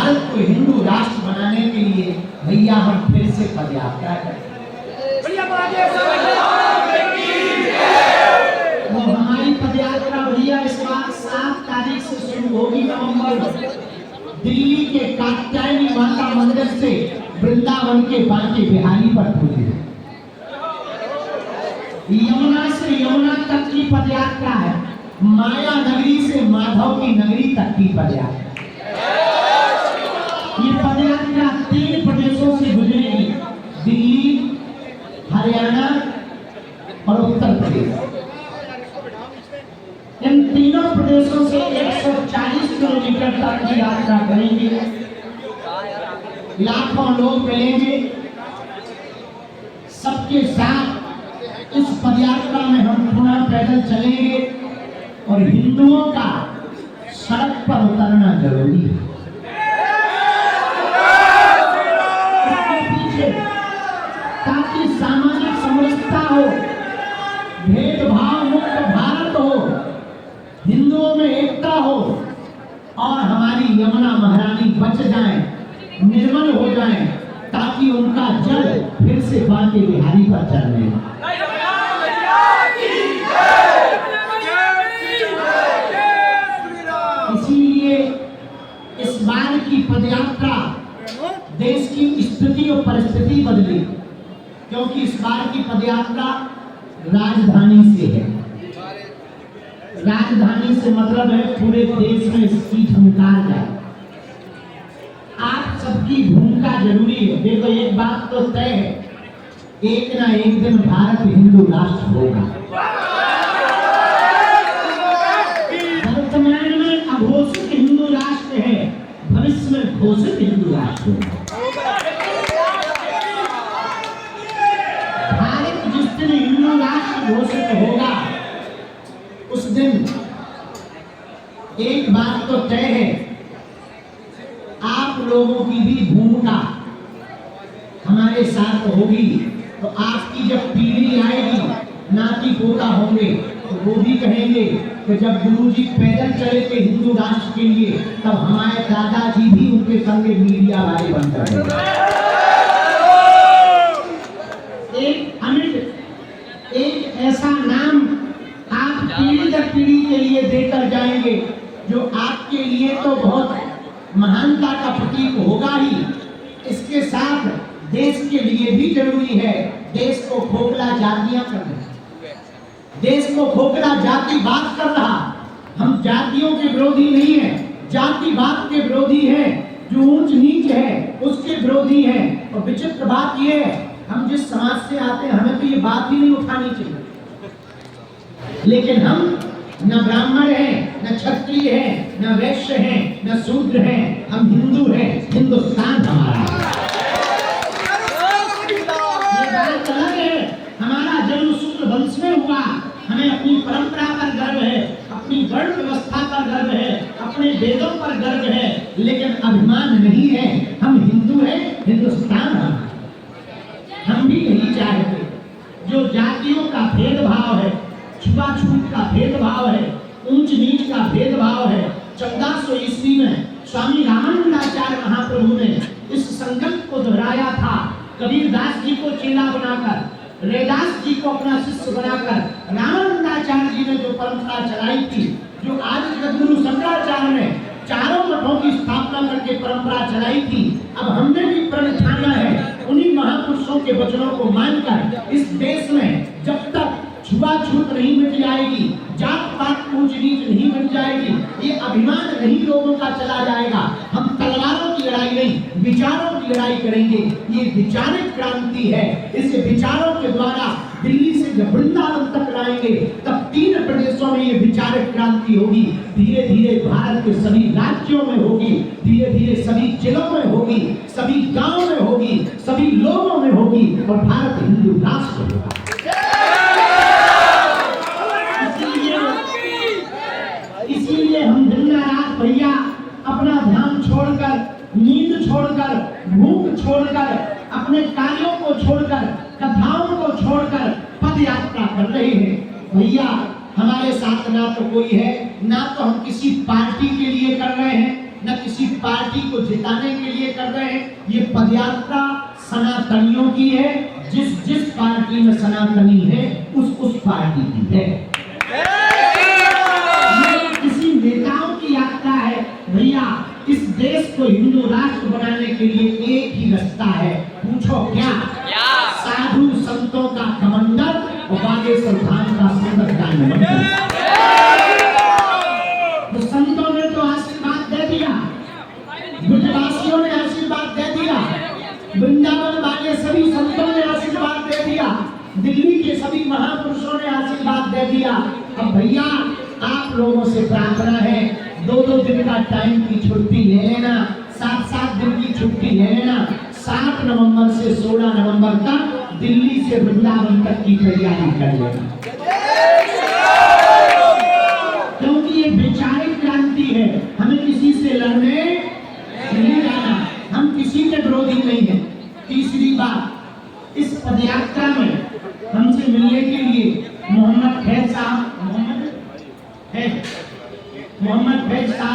भारत को हिंदू राष्ट्र बनाने के लिए भैया हम फिर से पदयात्रा करें। तो हमारी पदयात्रा भैया इस बार 7 तारीख से शुरू होगी नवंबर, दिल्ली के कात्यायनी माता मंदिर से वृंदावन के बांके बिहारी पर पहुंचे। यमुना से यमुना तक की पदयात्रा है, माया नगरी से माधव की नगरी तक की पदयात्रा। ये पदयात्रा 3 प्रदेशों से गुजरेगी, दिल्ली, हरियाणा और उत्तर प्रदेश। इन तीनों प्रदेशों से 140 किलोमीटर तक की यात्रा करेंगे। लाखों लोग मिलेंगे, सबके साथ इस पदयात्रा में हम पुनः पैदल चलेंगे और हिंदुओं का सड़क पर उतरना जरूरी है। ताकि सामाजिक समरसता हो, भेदभाव मुक्त भारत हो, हिंदुओं में एकता हो और हमारी यमुना महारानी बच जाए, निर्मल हो जाए, ताकि उनका जल फिर से बांके बिहारी पर चलने। इसीलिए इस बार की पदयात्रा देश की स्थिति और परिस्थिति बदली, क्योंकि इस बार की पदयात्रा राजधानी से है। राजधानी से मतलब है पूरे देश में इसकी झंकार जाए। आप सबकी भूमिका जरूरी है। देखो एक बात तो तय है, एक ना एक दिन भारत हिंदू राष्ट्र होगा। वर्तमान में अघोषित हिंदू राष्ट्र है, भविष्य में घोषित हिंदू राष्ट्र होगा। भारत जिस दिन हिंदू राष्ट्र घोषित होगा उस दिन एक बात तो तय है, आप लोगों की भी भूमिका हमारे साथ होगी। तो आपकी जब पीढ़ी आएगी, नाती पोता होंगे, तो वो भी कहेंगे कि जब गुरुजी पैदल चले थे हिंदू राष्ट्र के लिए, तब हमारे दादाजी भी उनके संगे मीडिया वाले बनकर एक अमिट, एक ऐसा नाम आप पीढ़ी दर पीढ़ी के लिए देकर जाएंगे जो आपके लिए तो बहुत महानता का प्रतीक होगा ही, इसके साथ देश के लिए भी जरूरी है। देश को खोखला जातियां कर रहा, देश को खोखला जातिवाद कर रहा। हम जातियों के विरोधी नहीं है, जातिवाद के विरोधी है, जो ऊंच नीच है उसके विरोधी है। और विचित्र बात यह है, हम जिस समाज से आते हैं हमें तो ये बात ही नहीं उठानी चाहिए, लेकिन हम न ब्राह्मण हैं, न क्षत्रिय हैं, न वैश्य हैं, न शूद्र हैं, हम हिंदू हैं, हिंदुस्तान हमारा है। ये बात अलग है, हमारा जन्म शूद्र वंश में हुआ, हमें अपनी परंपरा पर गर्व है, अपनी वर्ण व्यवस्था पर गर्व है, अपने वेदों पर गर्व है, लेकिन अभिमान नहीं है। हम हिंदू हैं, हिंदुस्तान हमारा। हम भी यही चाहते, जो जातियों का भेदभाव है, छुआछूत का भेदभाव है, ऊंच नीच का भेदभाव है, 1400 ईस्वी में स्वामी रामानंदाचार्य महाप्रभु ने इस संकल्प को दोहराया था। कबीरदास जी को चेला बनाकर, रैदास जी को अपना शिष्य बनाकर रामानंदाचार्य जी ने जो परंपरा चलाई थी, जो आज जगद्गुरु शंकराचार्य ने चारों मठों की स्थापना करके परंपरा चलाई थी, अब हमने भी प्रण ठाना है उन्हीं महापुरुषों के वचनों को मानकर इस देश में जब तक छुआछूत नहीं मिट जाएगी, जात पात ऊंच नीच नहीं मिट जाएगी, ये अभिमान नहीं लोगों का चला जाएगा, हम तलवारों की लड़ाई नहीं विचारों की लड़ाई करेंगे। ये विचारिक क्रांति है। इस विचारों के द्वारा दिल्ली से जब वृंदावन तक लाएंगे, तब 3 प्रदेशों में ये विचारिक क्रांति होगी। धीरे धीरे भारत के सभी राज्यों में होगी, धीरे धीरे सभी जिलों में होगी, सभी गांवों में होगी, सभी लोगों में होगी और भारत हिंदू राष्ट्र होगा। इसीलिए हम दिन रात भैया अपना ध्यान छोड़कर, नींद छोड़कर, भूख छोड़कर, अपने कार्यों को छोड़कर, कथाओं को छोड़कर पद यात्रा कर रहे हैं। भैया हमारे साथ ना तो कोई है, ना तो हम किसी पार्टी के लिए कर रहे हैं, न किसी पार्टी को जिताने के लिए कर रहे हैं। ये पदयात्रा सनातनियों की है। जिस जिस पार्टी में सनातनी है उस पार्टी की है। ये किसी नेताओं की यात्रा है भैया। इस देश को हिंदू राष्ट्र बनाने के लिए एक ही रास्ता है। पूछो क्या? साधु संतों का कमंडल और बागेश्वर धाम का सुंदर मंदिर। तो संतों ने तो आशीर्वाद दे दिया, ब्रजवासियों ने आशीर्वाद दे दिया, वृंदावन वाले सभी संतों ने आशीर्वाद दे दिया, दिल्ली के सभी महापुरुषों ने आशीर्वाद दे दिया। अब भैया आप लोगों से प्रार्थना है, 2-2 दिन का टाइम की छुट्टी ले लेना, 7-7 दिन की छुट्टी ले लेना। 7 नवंबर से 16 नवंबर तक दिल्ली से वृंदावन तक की तैयारी कर लेना, क्योंकि ये वैचारिक क्रांति है। हमें किसी से लड़ने नहीं जाना, हम किसी के विरोधी नहीं है। तीसरी बात, इस पदयात्रा में हमसे मिलने के लिए मोहम्मद फैज साहब